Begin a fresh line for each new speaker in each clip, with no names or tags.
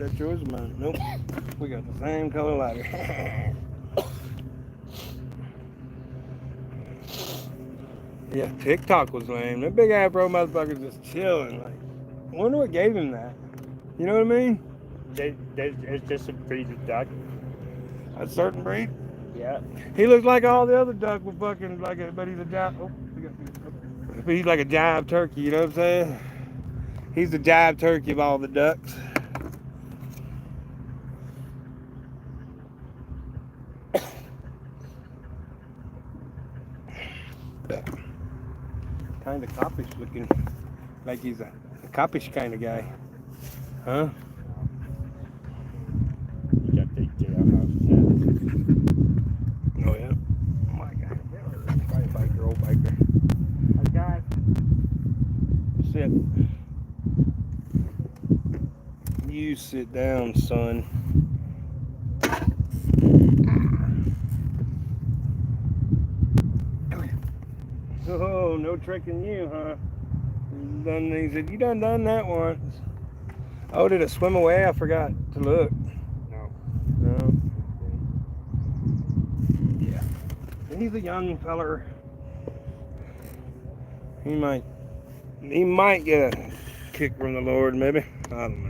that yours or mine? Nope. We got the same color lighter. Yeah, TikTok was lame. That big ass bro motherfucker just chilling. Like, I wonder what gave him that. You know what I mean?
It's just a breed of duck.
A certain breed.
Yeah.
He looks like all the other duck with fucking like a, but he's a jive. Oh, but he's like a jive turkey. You know what I'm saying? He's the jive turkey of all the ducks. Kind of coppish looking, like he's a coppish kind of guy, huh?
You got the jailhouse cat.
Oh yeah. Oh my God. Biker, old biker.
I got
Sit. You sit down, son. Oh, no tricking you, huh? He said, you done that once. Oh, did it swim away? I forgot to look.
no.
No. Yeah. He's a young feller. He might get a kick from the Lord, maybe. I don't know.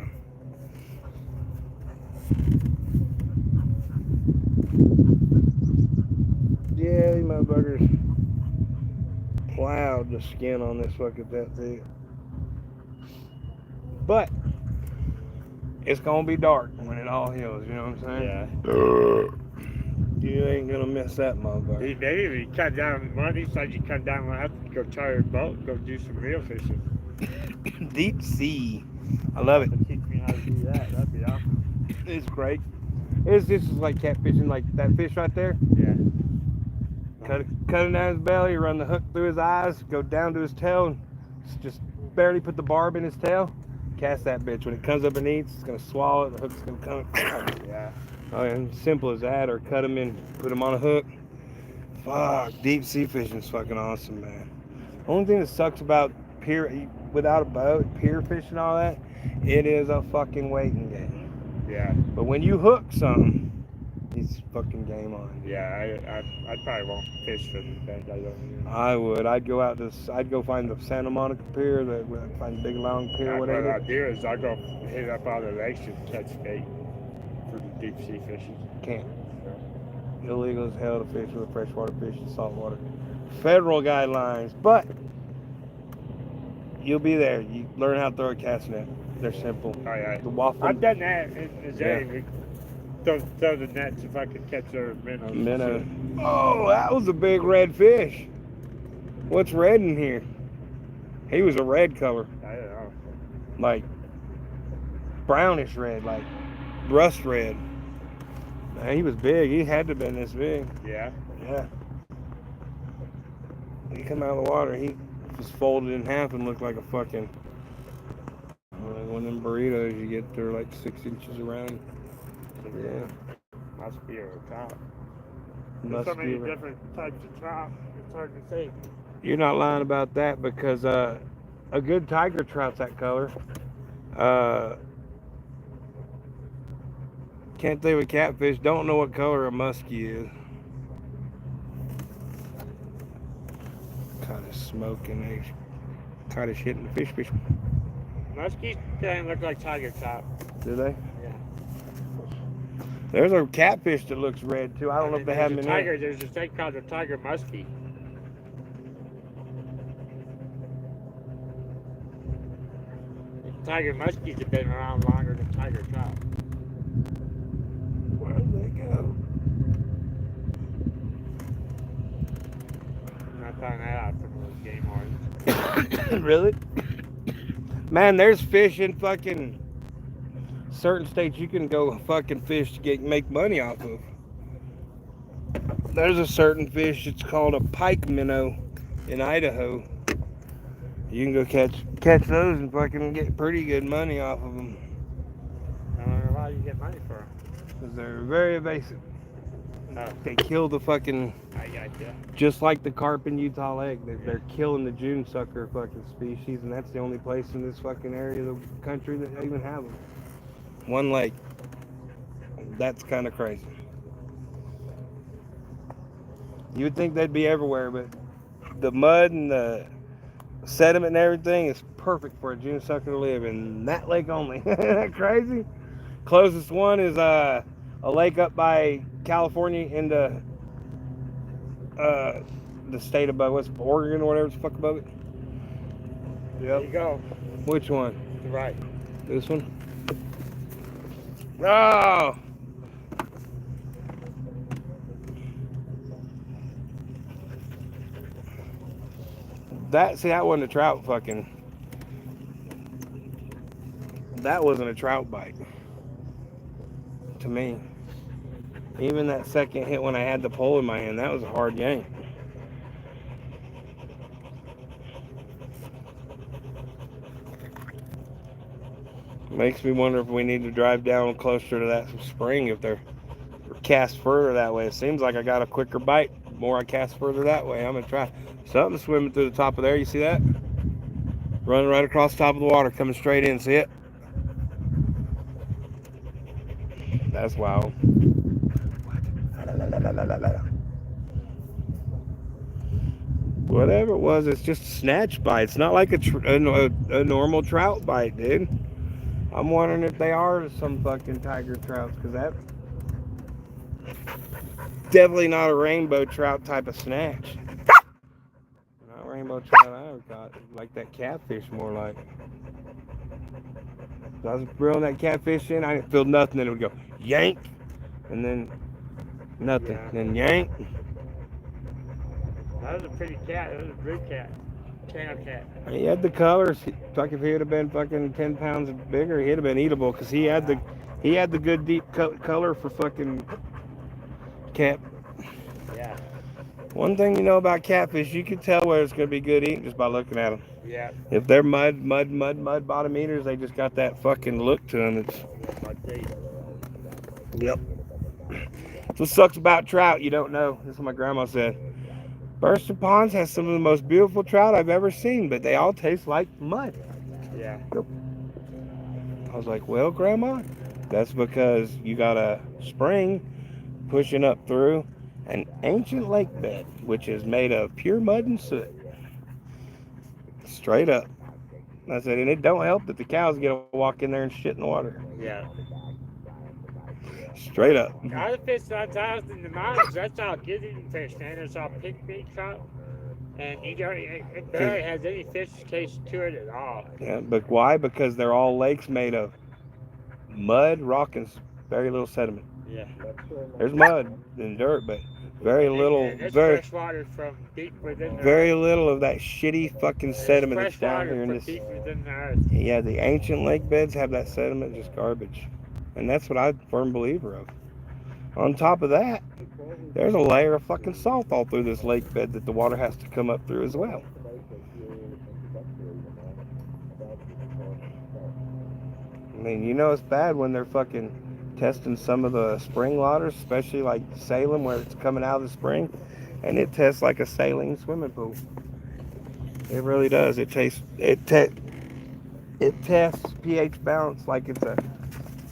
Yeah, these motherfuckers plowed the skin on this fucking that thing. But it's gonna be dark when it all heals, you know what I'm saying?
Yeah.
You ain't gonna miss that motherfucker.
Maybe if you cut down one of these times, you cut down, we'll have to go charter a boat, go do some real fishing.
Deep sea. I love it.
Teach me how to do that. That'd be awesome.
It's great. It's just like catfishing, like that fish right there.
Yeah.
Cut it down his belly, run the hook through his eyes, go down to his tail, and just barely put the barb in his tail. Cast that bitch. When it comes up and eats, it's gonna swallow it. The hook's gonna come.
Yeah.
Oh, and simple as that. Or cut them in, put them on a hook. Fuck, deep sea fishing is fucking awesome, man. Only thing that sucks about pier, without a boat, pier fishing and all that, it is a fucking waiting game.
Yeah.
But when you hook something, it's fucking game on.
Yeah. I probably won't fish for the bend. I don't.
I would. I'd go out this. I'd go find the Santa Monica Pier. Find the Big Long Pier,
What
whatever.
I'll do is I'll go hit up all the lakes and catch bait for deep sea fishing.
Can't. Illegal as hell to fish with freshwater fish and saltwater. Federal guidelines, but you'll be there. You learn how to throw a cast net. They're simple.
Oh yeah.
The waffle.
I've done that in Missouri. We throw the nets if I could catch their minnows.
Minnow. Oh, that was a big red fish. What's red in here? He was a red color,
I don't know.
like brownish red, like rust red. Man, he was big. He had to have been this big.
Yeah.
Yeah. He come out of the water, he just folded in half and looked like a fucking one of them burritos you get. They're like 6 inches around. Yeah.
Must be a trout. There's
Must
so many
be.
different types of trout. It's hard to say.
You're not lying about that because a good tiger trout's that color. Can't think of a catfish. Don't know what color a muskie is. Caught us smoking. Caught us hitting the fish.
Muskies don't look like tiger trout.
Do they?
Yeah.
There's a catfish that looks red too. I don't know if they have them in
tiger.
there.
There's a thing called a tiger muskie. Tiger muskies have been around longer than tiger trout.
Where did they go?
I found that out from those game wardens.
Really? Man, there's fish in fucking certain states you can go fucking fish to make money off of. There's a certain fish, it's called a pike minnow in Idaho. You can go catch those and fucking get pretty good money off of them.
I don't know why you get money for them.
Because they're very evasive.
No.
They kill the fucking,
I got you.
just like the carp in Utah Lake. They're killing the June sucker fucking species, and that's the only place in this fucking area of the country that even have them. One lake. That's kind of crazy. You would think they'd be everywhere, but the mud and the sediment and everything is perfect for a June sucker to live in that lake only. Isn't that crazy? Closest one is a lake up by California into the state above, what's Oregon or whatever the fuck above it.
There you go.
Which one?
Right.
This one? Oh! That wasn't a trout fucking. That wasn't a trout bite. To me. Even that second hit when I had the pole in my hand, that was a hard yank. Makes me wonder if we need to drive down closer to that spring if they're cast further that way. It seems like I got a quicker bite. The more I cast further that way, I'm gonna try. Something swimming through the top of there. You see that? Running right across the top of the water, coming straight in. See it? That's wild. Whatever it was, it's just a snatch bite. It's not like a normal trout bite, dude. I'm wondering if they are some fucking tiger trouts, because that's definitely not a rainbow trout type of snatch. Not a rainbow trout I ever caught. Like that catfish more like. So I was reeling that catfish in, I didn't feel nothing, then it would go yank, and then nothing,
Yeah.
then yank.
That was a pretty cat. That was a blue cat. Channel cat.
He had the colors. Fuck, if he would have been fucking 10 pounds bigger, he'd have been eatable, because he had the good deep color for fucking cat.
Yeah.
One thing you know about catfish, you can tell whether it's going to be good eating just by looking at them.
Yeah.
If they're mud bottom eaters, they just got that fucking look to them. Yep. That's what sucks about trout, you don't know. That's what my grandma said. Bursting Ponds has some of the most beautiful trout I've ever seen, but they all taste like mud.
Yeah.
I was like, well, Grandma, that's because you got a spring pushing up through an ancient lake bed, which is made of pure mud and soot. Straight up. I said, and it don't help that the cows get to walk in there and shit in the water.
Yeah.
Straight up.
Other fish sometimes in the mountains, that's all good eating fish, man. It's all pig trout. And it barely has any fish taste to it at all.
Yeah, but why? Because they're all lakes made of mud, rock, and very little sediment.
Yeah.
There's mud and dirt, but very little,
And it's
very
fresh water from deep within the
very
earth.
little of that shitty fucking sediment that's
Fresh
down
water
here in
from
this.
deep within the earth.
Yeah, the ancient lake beds have that sediment, just garbage. And that's what I'm a firm believer of. On top of that, there's a layer of fucking salt all through this lake bed that the water has to come up through as well. I mean, you know it's bad when they're fucking testing some of the spring waters, especially like Salem where it's coming out of the spring, and it tests like a saline swimming pool. It really does. It tests pH balance like it's a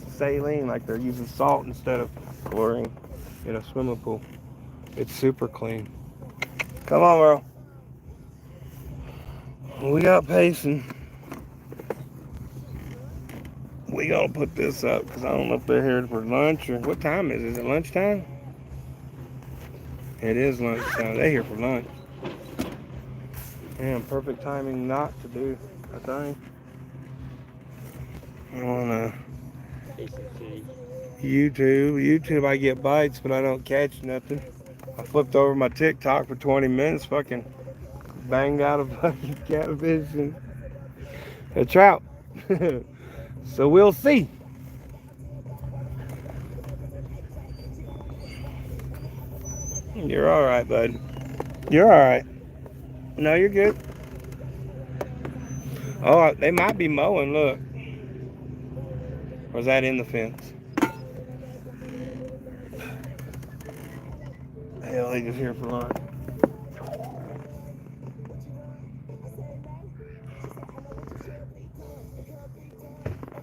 saline, like they're using salt instead of chlorine in a swimming pool. It's super clean. Come on, Merle. We got pacing. We gonna put this up because I don't know if they're here for lunch or what time is it? Is it lunchtime? It is lunchtime. They're here for lunch. Damn, perfect timing not to do a thing. On YouTube I get bites, but I don't catch nothing. I flipped over my TikTok for 20 minutes, fucking banged out a fucking catfish and a trout. So we'll see. You're all right, bud. You're all right. No, you're good. Oh, they might be mowing, look. Or is that in the fence? Hell, they just here for lunch.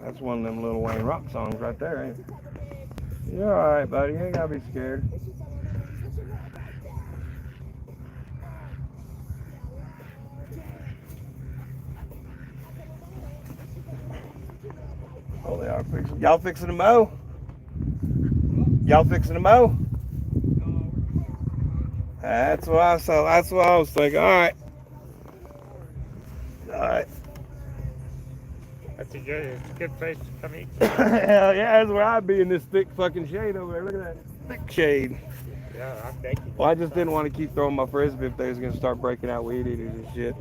That's one. one of them Lil Wayne rock songs right there, ain't it? You're alright, buddy. You ain't gotta be scared. Oh, they are fixing. Y'all fixing to mow? Y'all fixing to mow? That's what I saw. That's what I was thinking. All right. All right.
It's a good place to come eat.
Hell yeah, that's where I'd be in this thick fucking shade over there. Look at that thick shade.
Yeah, I'm baking.
Well, I just didn't want to keep throwing my frisbee if they was gonna start breaking out weed eaters and shit.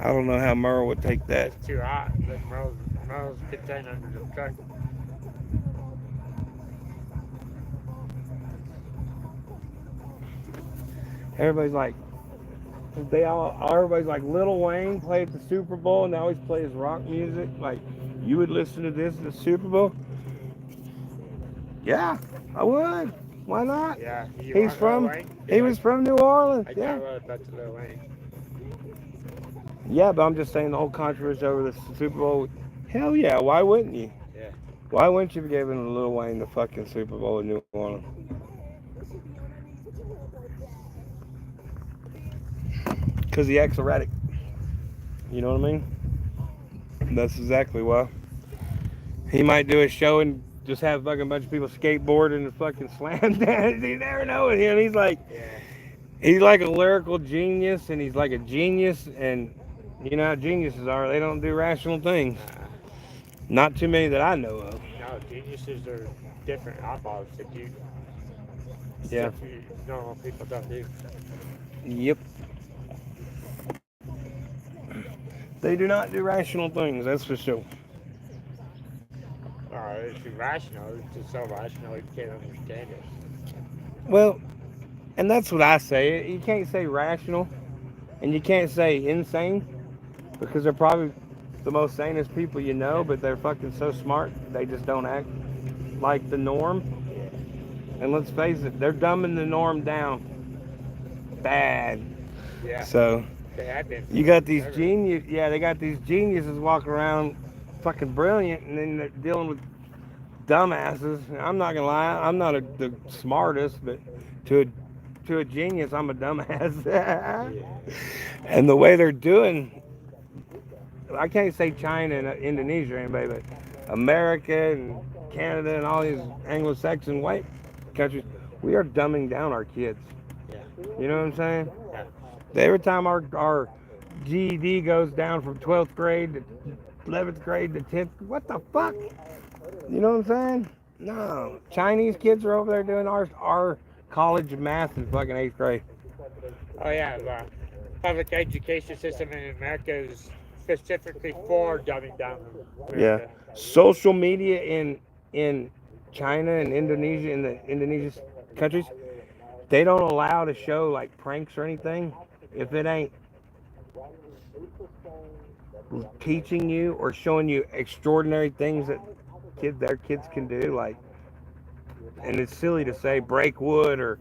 I don't know how Merle would take that.
It's too hot. The Merle's contained under the truck.
Everybody's like, everybody's like, Lil Wayne played the Super Bowl and now he's plays rock music. Like, you would listen to this at the Super Bowl? Yeah, I would. Why not?
Yeah.
He was from New Orleans.
I
Yeah.
know about the Lil Wayne.
Yeah, but I'm just saying the whole controversy over the Super Bowl. Hell yeah, why wouldn't you?
Yeah.
Why wouldn't you be giving Lil Wayne the fucking Super Bowl in New Orleans? Because he acts erratic. You know what I mean? That's exactly why. He might do a show and just have fucking a bunch of people skateboarding and fucking slam dance. You never know with him. He's like a lyrical genius, and he's like a genius, and you know how geniuses are. They don't do rational things. Not too many that I know of.
No, geniuses are different eyeballs that you.
Yeah.
Stuff you normal people don't do.
Yep. They do not do rational things, that's for sure.
It's irrational. It's just so rational you can't understand it.
Well, and that's what I say. You can't say rational, and you can't say insane, because they're probably the most sanest people you know, but they're fucking so smart, they just don't act like the norm. And let's face it, they're dumbing the norm down bad.
Yeah.
So
They have been.
you got these they got these geniuses walking around fucking brilliant, and then they're dealing with dumbasses. I'm not gonna lie, I'm not the smartest, but to a genius, I'm a dumbass. And the way they're doing, I can't say China and Indonesia or anybody, but America and Canada and all these Anglo-Saxon white countries, we are dumbing down our kids.
Yeah.
You know what I'm saying?
Yeah.
Every time our GED goes down from 12th grade to 11th grade to 10th, what the fuck? You know what I'm saying? No. Chinese kids are over there doing our college math in fucking 8th grade.
Oh yeah, the public education system in America is specifically for dumbing down America.
Yeah. Social media in China and Indonesia, in the Indonesian countries, they don't allow to show like pranks or anything if it ain't teaching you or showing you extraordinary things that their kids can do. Like, and it's silly to say break wood or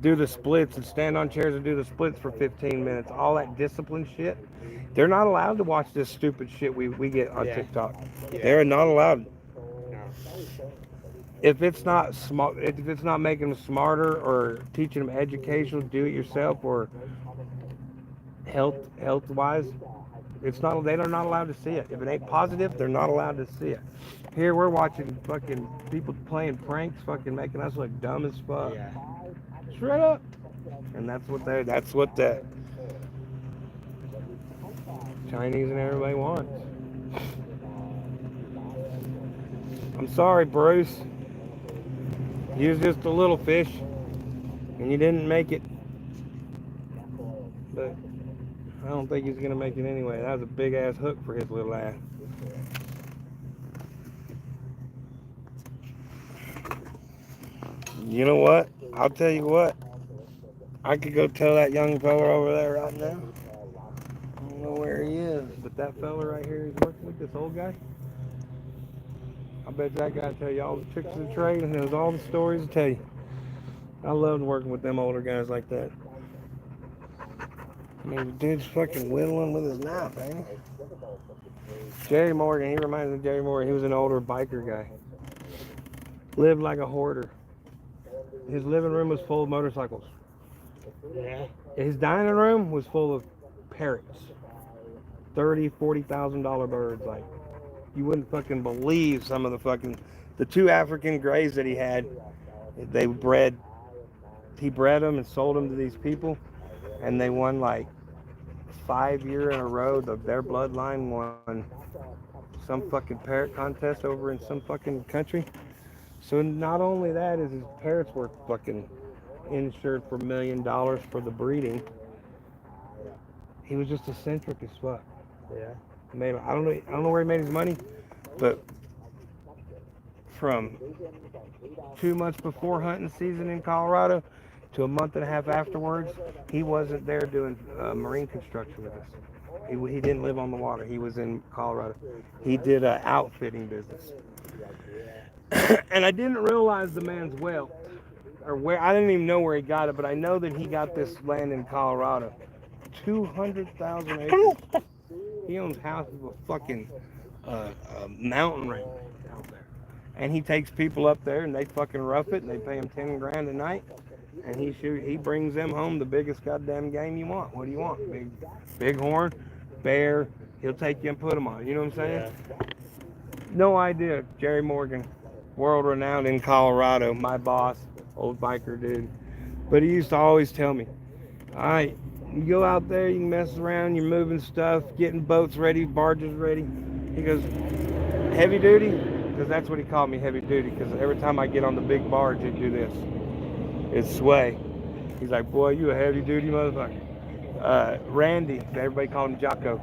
do the splits and stand on chairs and do the splits for 15 minutes. All that discipline shit. They're not allowed to watch this stupid shit we get on TikTok.
Yeah.
They're not allowed.
No.
If it's not smart, if it's not making them smarter or teaching them educational, do it yourself, or health wise, it's not. They're not allowed to see it. If it ain't positive, they're not allowed to see it. Here we're watching fucking people playing pranks, fucking making us look dumb as fuck.
Yeah.
Straight up. And that's what the Chinese and everybody wants. I'm sorry, Bruce. You was just a little fish, and you didn't make it. But I don't think he's gonna make it anyway. That was a big ass hook for his little ass. You know what? I'll tell you what. I could go tell that young fella over there right now. I don't know where he is, but that fella right here he's working with, this old guy. I bet that guy tell you all the tricks of the trade and knows all the stories to tell you. I loved working with them older guys like that. I mean, the dude's fucking whittling with his knife, ain't he? Jerry Morgan, he reminds me of Jerry Morgan. He was an older biker guy. Lived like a hoarder. His living room was full of motorcycles.
Yeah.
His dining room was full of parrots. $30,000, $40,000 birds. Like, you wouldn't fucking believe some of the two African grays that he had. He bred them and sold them to these people, and they won like 5 years in a row. Their bloodline won some fucking parrot contest over in some fucking country. So not only that is his parrots were fucking insured for $1 million for the breeding. He was just eccentric as fuck.
Yeah.
I don't know where he made his money, but from 2 months before hunting season in Colorado to a month and a half afterwards, he wasn't there doing marine construction with us. He didn't live on the water. He was in Colorado. He did an outfitting business. And I didn't realize the man's wealth, or where, I didn't even know where he got it, but I know that he got this land in Colorado. 200,000 acres. He owns houses with fucking mountain range out there. And he takes people up there and they fucking rough it and they pay him 10 grand a night. And he brings them home the biggest goddamn game you want. What do you want? Bighorn, bear. He'll take you and put them on. You know what I'm saying?
Yeah.
No idea. Jerry Morgan, world renowned in Colorado. My boss, old biker dude. But he used to always tell me, all right, you go out there, you can mess around, you're moving stuff, getting boats ready, barges ready. He goes, heavy duty? Because that's what he called me, heavy duty. Because every time I get on the big barge, he'd do this. It'd sway. He's like, boy, you a heavy duty motherfucker. Randy, everybody called him Jocko.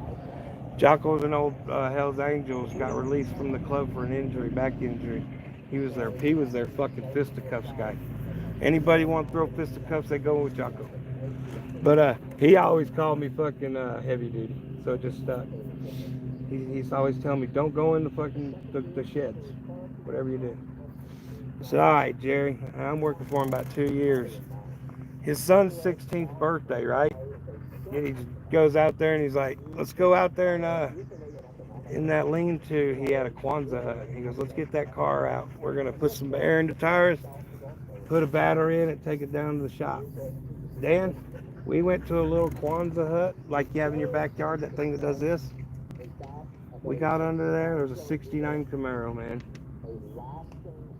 Jocko's an old Hells Angels, got released from the club for an injury, back injury. He was their fucking fisticuffs guy. Anybody want to throw fisticuffs, they go with Jocko. But he always called me fucking heavy duty, so it just stuck. He's always telling me, don't go in the fucking the sheds, whatever you do. I said, all right, Jerry, I'm working for him about 2 years. His son's 16th birthday, right? And he goes out there and he's like, let's go out there and in that lean-to, he had a Kwanzaa hut. He goes, let's get that car out. We're going to put some air in the tires, put a battery in it, take it down to the shop. Dan, we went to a little Kwanzaa hut, like you have in your backyard, that thing that does this. We got under there was a 69 Camaro, man.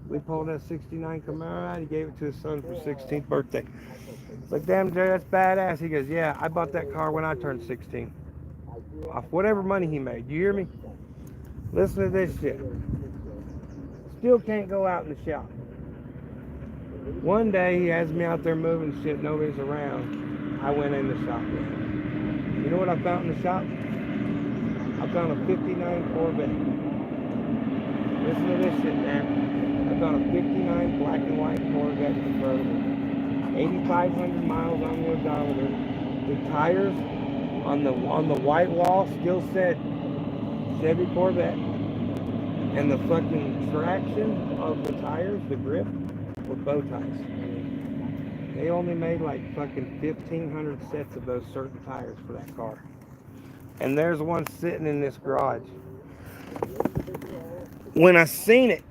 We pulled that 69 Camaro out, he gave it to his son for his 16th birthday. It's like, damn, Jerry, that's badass. He goes, yeah, I bought that car when I turned 16. Off whatever money he made. You hear me? Listen to this shit. Still can't go out in the shop. One day he has me out there moving shit, nobody's around. I went in the shop with him. You know what I found in the shop? I found a 59 Corvette. Listen to this shit, man. I found a 59 black and white Corvette convertible. 8,500 miles on the odometer. The tires on the white wall still said Chevy Corvette. And the fucking traction of the tires, the grip, were bow ties. They only made like fucking 1,500 sets of those certain tires for that car. And there's one sitting in this garage. When I seen it,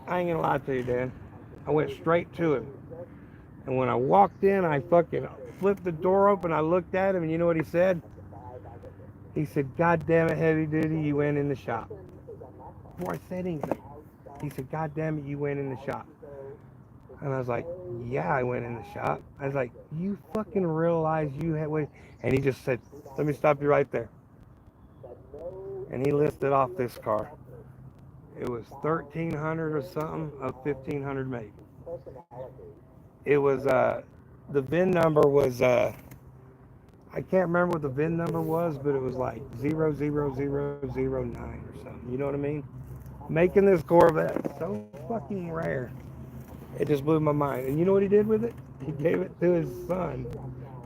I ain't gonna lie to you, Dan, I went straight to him. And when I walked in, I fucking flipped the door open, I looked at him, and you know what he said? He said, God damn it, heavy duty, you went in the shop. Before I said anything, he said, God damn it, you went in the shop. And I was like, yeah, I went in the shop. I was like, you fucking realize you had wait. And he just said, let me stop you right there. And he listed off this car. It was 1,300 or something of 1,500 made. It was, the VIN number was, I can't remember what the VIN number was, but it was like 00009 or something. You know what I mean? Making this Corvette so fucking rare. It just blew my mind. And you know what he did with it? He gave it to his son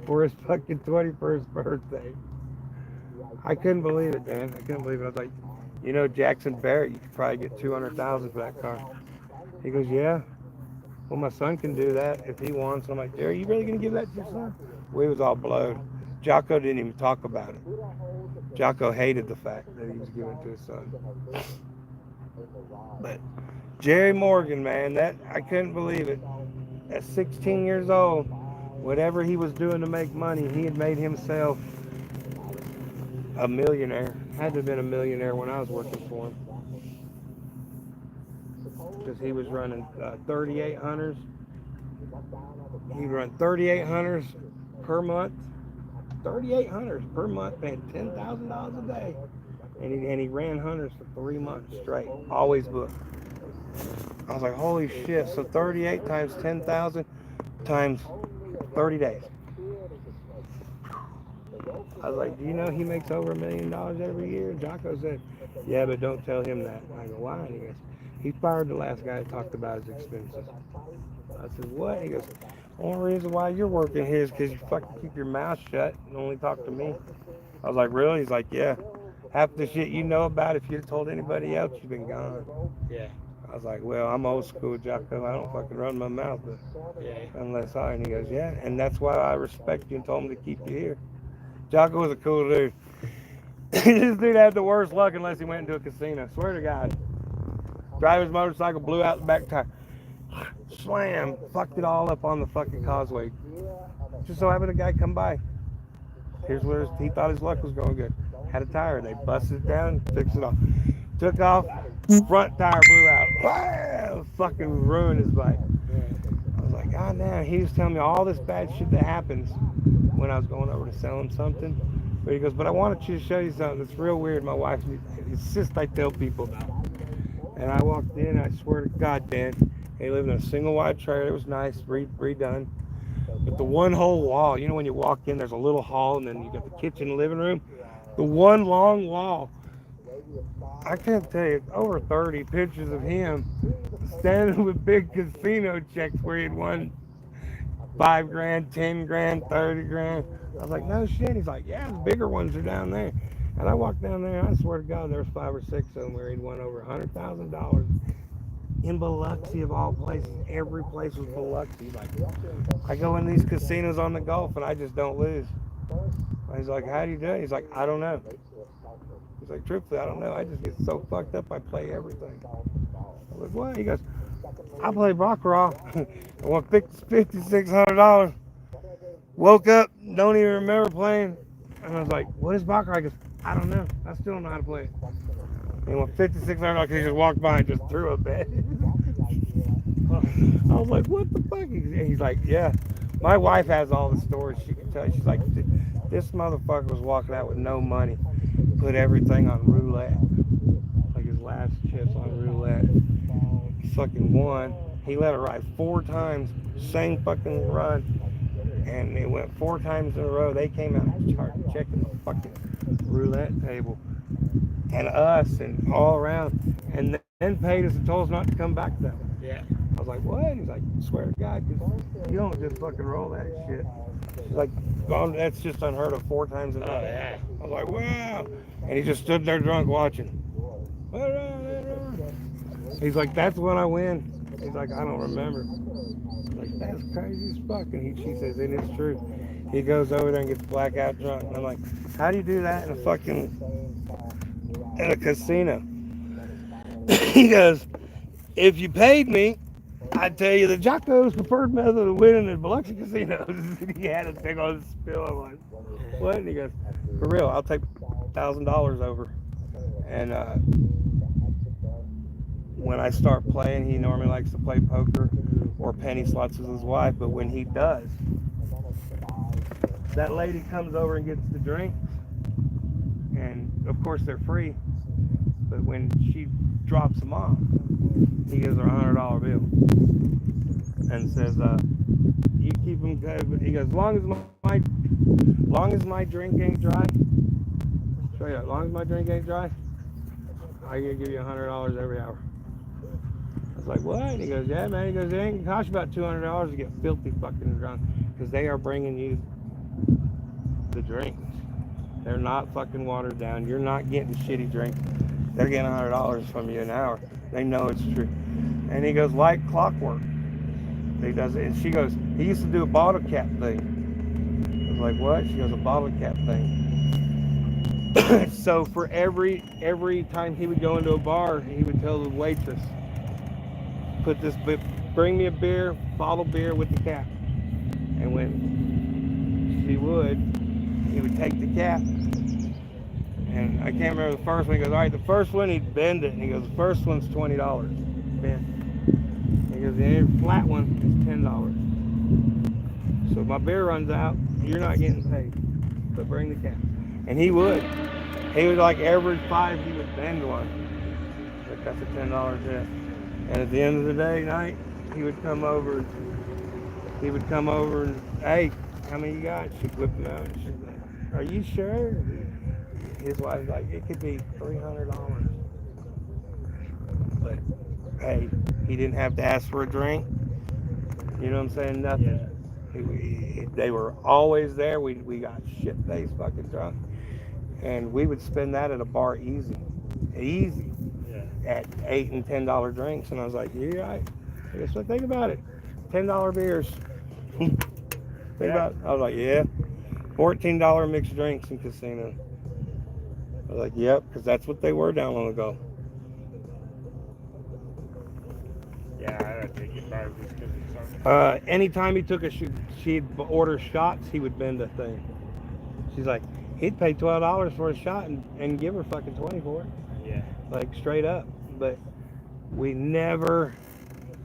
for his fucking 21st birthday. I couldn't believe it, man. I couldn't believe it. I was like, you know, Jackson Barrett, you could probably get $200,000 for that car. He goes, yeah. Well, my son can do that if he wants. I'm like, Jerry, you really gonna give that to your son? We was all blowed. Jocko didn't even talk about it. Jocko hated the fact that he was giving it to his son. But Jerry Morgan, man, that I couldn't believe it. At 16 years old, whatever he was doing to make money, he had made himself a millionaire. Had to have been a millionaire when I was working for him. Because he was running 3,800s. He'd run 3,800s per month. 3,800s per month, paying $10,000 a day. And he ran hunters for 3 months straight. Always booked. I was like, holy shit. So 38 times 10,000 times 30 days. I was like, do you know he makes over $1 million every year? Jocko said, yeah, but don't tell him that. I go, why? And he goes, he fired the last guy that talked about his expenses. I said, what? He goes, the only reason why you're working here is because you fucking keep your mouth shut and only talk to me. I was like, really? He's like, yeah. Half the shit you know about, if you'd have told anybody else, you've been gone.
Yeah.
I was like, well, I'm old school, Jocko. I don't fucking run my mouth, but unless I. And he goes, yeah. And that's why I respect you and told him to keep you here. Jocko was a cool dude. This dude had the worst luck unless he went into a casino. Swear to God. Driver's motorcycle blew out the back tire. Slam. Fucked it all up on the fucking causeway. Just so happened a guy come by. Here's where he thought his luck was going good. Had a tire. They busted it down, fixed it off. Took off. Front tire blew out. Wow! Fucking ruined his bike. I was like, God damn. He was telling me all this bad shit that happens when I was going over to sell him something. But he goes, but I wanted you to show you something that's real weird. My wife, it's just I tell people about. And I walked in, I swear to God, Dan, he lived in a single wide trailer. It was nice, redone. But the one whole wall, you know, when you walk in, there's a little hall, and then you got the kitchen and living room. The one long wall, I can't tell you, over 30 pictures of him standing with big casino checks where he'd won $5 grand, 10 grand, 30 grand. I was like, no shit. He's like, yeah, the bigger ones are down there. And I walked down there, and I swear to God, there was 5 or 6 of them where he'd won over $100,000 in Biloxi of all places. Every place was Biloxi. Like, I go in these casinos on the Gulf, and I just don't lose. He's like, how do you do it? He's like, I don't know. He's like, truthfully, I don't know. I just get so fucked up, I play everything. I was like, what? He goes, I play Baccarat. I won $5,600. Woke up, don't even remember playing. And I was like, what is Baccarat? He goes, I don't know. I still don't know how to play it. And he won $5,600 because he just walked by and just threw a bet. I was like, what the fuck? He's like, yeah. My wife has all the stories she can tell. She's like, this motherfucker was walking out with no money. Put everything on roulette. Like his last chips on roulette. He fucking won. He let it ride 4 times. Same fucking run. And it went 4 times in a row. They came out and started checking the fucking roulette table. And us and all around. And then paid us and told us not to come back though.
Yeah.
I was like, what? He's like, swear to God, you don't just fucking roll that shit. He's like, oh, that's just unheard of 4 times in a row.
Oh, yeah.
I was like, wow. And he just stood there drunk watching. He's like, that's when I win. He's like, I don't remember. I'm like, that's crazy as fuck. And she says, and it's true. He goes over there and gets blackout drunk. And I'm like, how do you do that in a casino? He goes, if you paid me, I'd tell you the Jocko's preferred method of winning in Biloxi casinos. He had a thing on his spill. I'm like, what? And he goes, for real, I'll take $1,000 over. And when I start playing, he normally likes to play poker or penny slots with his wife. But when he does, that lady comes over and gets the drinks. And of course, they're free. But when she drops them off, he gives her a $100 bill and says, you keep them good. He goes, long as my drink ain't dry, show you, as long as my drink ain't dry, I can give you $100 every hour. I was like, what? And he goes, yeah, man. He goes, it ain't gonna cost you about $200 to get filthy fucking drunk because they are bringing you the drinks. They're not fucking watered down. You're not getting shitty drinks. They're getting $100 from you an hour. They know it's true. And he goes, like clockwork. He does it. And she goes, he used to do a bottle cap thing. It was like, what? She goes, a bottle cap thing. So for every time he would go into a bar, he would tell the waitress, bring me a beer, bottle beer with the cap. And when she would, he would take the cap. And I can't remember the first one. He goes, all right, the first one, he'd bend it. And he goes, the first one's $20. Bend. He goes, the flat one is $10. So if my beer runs out, you're not getting paid. But bring the cap. And he would. He would, like, every 5 he would bend one. But that's a $10 tip. And at the end of the night, he would come over and, hey, how many you got? She'd whip them out and she'd be like, are you sure? His wife's like, it could be $300. But, hey, he didn't have to ask for a drink. You know what I'm saying? Nothing.
Yeah.
They were always there. We got shit-faced fucking drunk. And we would spend that at a bar easy.
Yeah.
At $8 and $10 drinks. And I was like, you're right. I guess what? Think about it. $10 beers. Think about it. I was like, yeah. $14 mixed drinks in casino. I was like, yep, because that's what they were down long ago.
Yeah, I don't think it probably was because of something.
Anytime he took she'd order shots, he would bend a thing. She's like, he'd pay $12 for a shot and give her fucking 20 for it.
Yeah.
Like, straight up. But we never,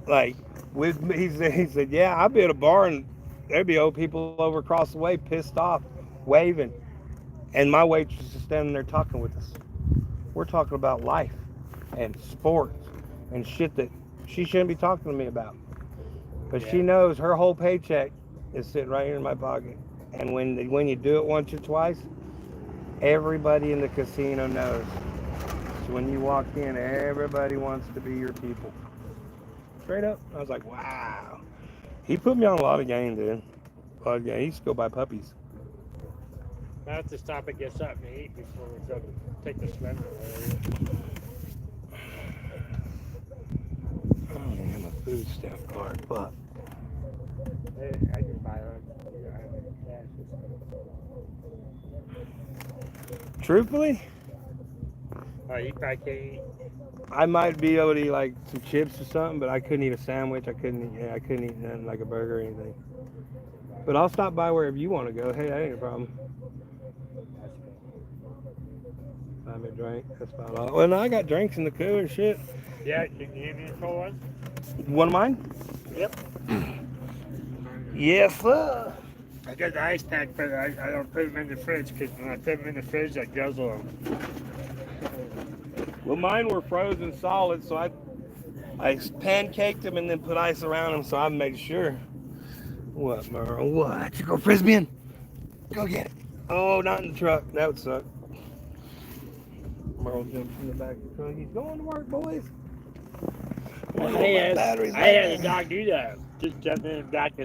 like, he said, yeah, I'd be at a bar and there'd be old people over across the way pissed off, waving. And my waitress is standing there talking with us. We're talking about life and sports and shit that she shouldn't be talking to me about. But she knows her whole paycheck is sitting right here in my pocket. And when you do it once or twice, everybody in the casino knows. So when you walk in, everybody wants to be your people. Straight up. I was like, wow. He put me on a lot of game, dude. A lot of game. He used to go buy puppies.
I have to stop and get something to eat before we go to take the swim.
I don't even have a food stamp card, but
I can buy one. You don't have any cash.
truthfully,
Oh, you probably can't eat.
I might be able to eat like some chips or something, but I couldn't eat a sandwich. I couldn't eat nothing like a burger or anything. But I'll stop by wherever you want to go. Hey, that ain't a problem. Buy me a drink. That's about all. Well, no, I got drinks in the cooler and shit.
Yeah, you can give me a cold one?
One of mine?
Yep.
Yes, sir.
I got the ice pack, but I don't put them in the fridge because when I put them in the fridge, I guzzle them.
Well, mine were frozen solid, so I pancaked them and then put ice around them, so I made sure. What, Merle? What? You go frisbeeing? Go get it. Oh, not in the truck. That would suck. Merle jumps in the back of the truck. He's going to work, boys.
I had a dog do that. Just jump in the back of